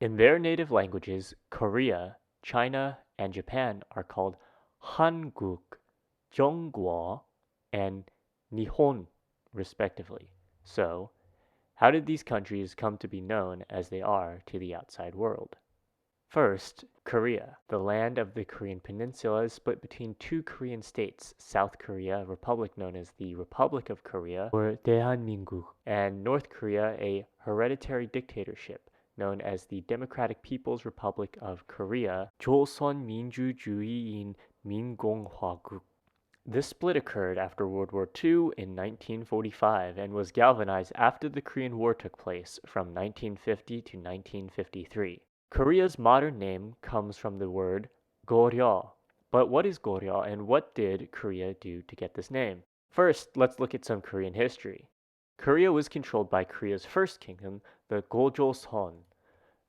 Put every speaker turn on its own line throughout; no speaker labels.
In their native languages, Korea, China, and Japan are called 한국, 정guo, and Nihon, respectively. So, how did these countries come to be known as they are to the outside world? First, Korea. The land of the Korean peninsula is split between two Korean states, South Korea, a republic known as the Republic of Korea, or 대한민국, and North Korea, a hereditary dictatorship known as the Democratic People's Republic of Korea, 조선민주주의인 민공화국. This split occurred after World War II in 1945 and was galvanized after the Korean War took place from 1950 to 1953. Korea's modern name comes from the word Goryeo. But what is Goryeo and what did Korea do to get this name? First, let's look at some Korean history. Korea was controlled by Korea's first kingdom, the Gojoseon,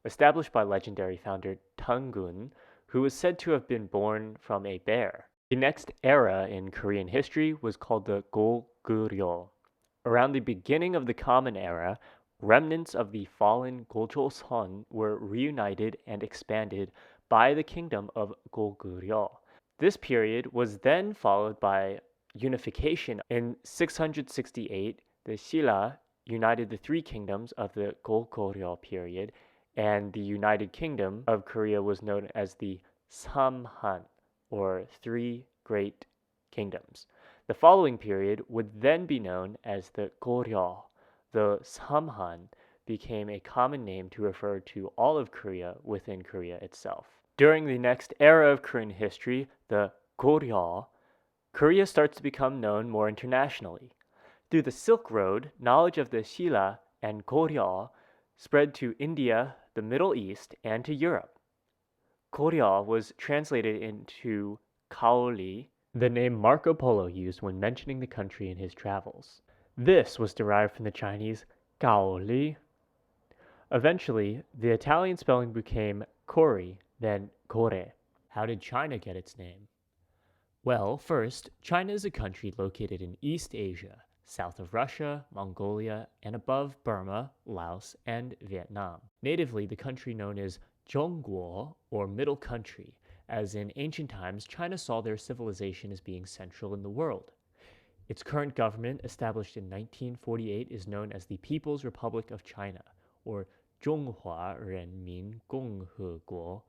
established by legendary founder Tangun, who was said to have been born from a bear. The next era in Korean history was called the Goryeo. Around the beginning of the Common Era, remnants of the fallen Gojoseon were reunited and expanded by the kingdom of Goryeo. This period was then followed by unification. In 668, the Silla united the three kingdoms of the Goryeo period, and the United Kingdom of Korea was known as the Samhan, or Three Great Kingdoms. The following period would then be known as the Goryeo. The Samhan became a common name to refer to all of Korea within Korea itself. During the next era of Korean history, the Goryeo, Korea starts to become known more internationally. Through the Silk Road, knowledge of the Silla and Goryeo spread to India, the Middle East, and to Europe. Goryeo was translated into Kaoli, the name Marco Polo used when mentioning the country in his travels. This was derived from the Chinese Kaoli. Eventually, the Italian spelling became Cori, then Kore. How did China get its name? Well, first, China is a country located in East Asia, south of Russia, Mongolia, and above Burma, Laos, and Vietnam. Natively, the country known as Zhongguo, or Middle Country, as in ancient times, China saw their civilization as being central in the world. Its current government, established in 1948, is known as the People's Republic of China, or 中华人民共和国.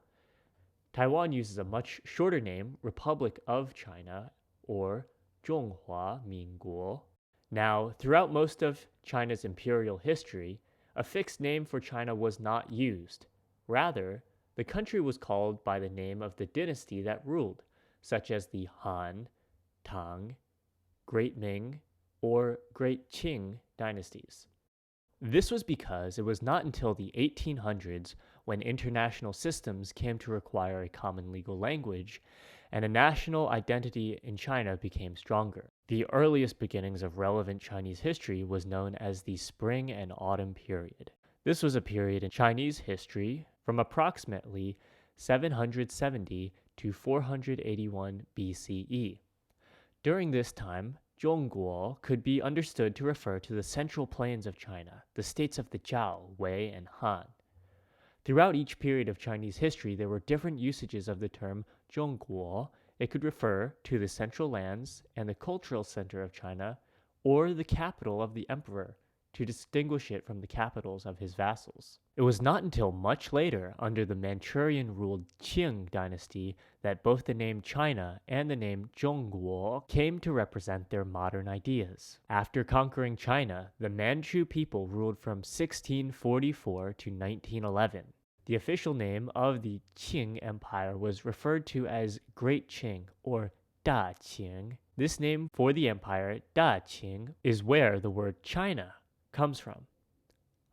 Taiwan uses a much shorter name, Republic of China, or 中华民国. Now, throughout most of China's imperial history, a fixed name for China was not used. Rather, the country was called by the name of the dynasty that ruled, such as the Han, Tang, Great Ming, or Great Qing dynasties. This was because it was not until the 1800s when international systems came to require a common legal language and a national identity in China became stronger. The earliest beginnings of relevant Chinese history was known as the Spring and Autumn period. This was a period in Chinese history from approximately 770 to 481 BCE. During this time, Zhongguo could be understood to refer to the central plains of China, the states of the Zhao, Wei, and Han. Throughout each period of Chinese history, there were different usages of the term Zhongguo. It could refer to the central lands and the cultural center of China, or the capital of the emperor, to distinguish it from the capitals of his vassals. It was not until much later, under the Manchurian-ruled Qing dynasty, that both the name China and the name Zhongguo came to represent their modern ideas. After conquering China, the Manchu people ruled from 1644 to 1911. The official name of the Qing Empire was referred to as Great Qing, or Da Qing. This name for the empire, Da Qing, is where the word China comes from.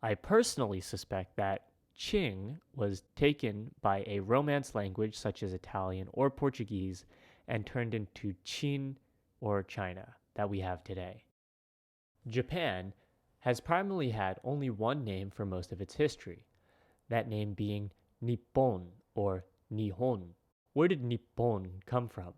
I personally suspect that Qing was taken by a Romance language such as Italian or Portuguese and turned into Qin, or China, that we have today. Japan has primarily had only one name for most of its history, that name being Nippon, or Nihon. Where did Nippon come from?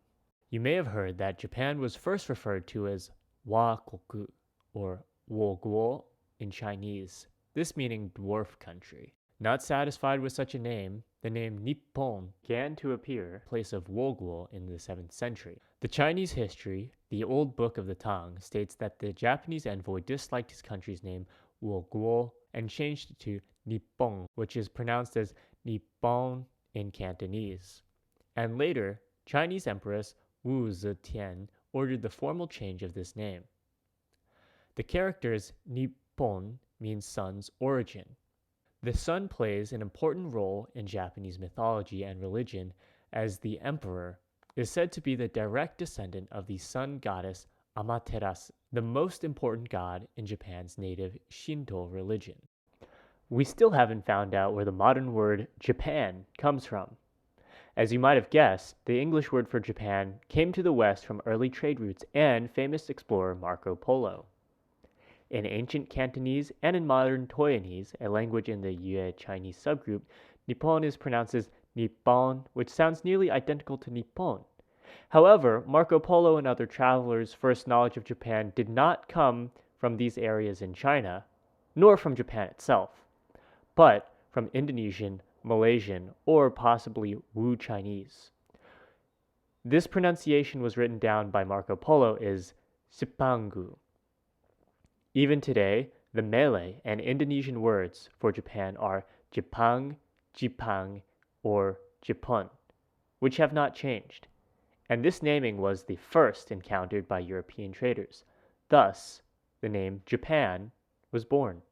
You may have heard that Japan was first referred to as Wakoku, or Woguo in Chinese, this meaning dwarf country. Not satisfied with such a name, the name Nippon began to appear in place of Woguo in the 7th century. The Chinese history, the Old Book of the Tang, states that the Japanese envoy disliked his country's name Woguo and changed it to Nippon, which is pronounced as Nippon in Cantonese. And later, Chinese Empress Wu Zetian ordered the formal change of this name. The characters Nippon means sun's origin. The sun plays an important role in Japanese mythology and religion, as the emperor is said to be the direct descendant of the sun goddess Amaterasu, the most important god in Japan's native Shinto religion. We still haven't found out where the modern word Japan comes from. As you might have guessed, the English word for Japan came to the West from early trade routes and famous explorer Marco Polo. In ancient Cantonese and in modern Toyanese, a language in the Yue Chinese subgroup, Nippon is pronounced as Nippon, which sounds nearly identical to Nippon. However, Marco Polo and other travelers' first knowledge of Japan did not come from these areas in China, nor from Japan itself, but from Indonesian, Malaysian, or possibly Wu Chinese. This pronunciation was written down by Marco Polo as Sipangu. Even today, the Malay and Indonesian words for Japan are Jepang, Jipang, or Jepun, which have not changed, and this naming was the first encountered by European traders. Thus, the name Japan was born.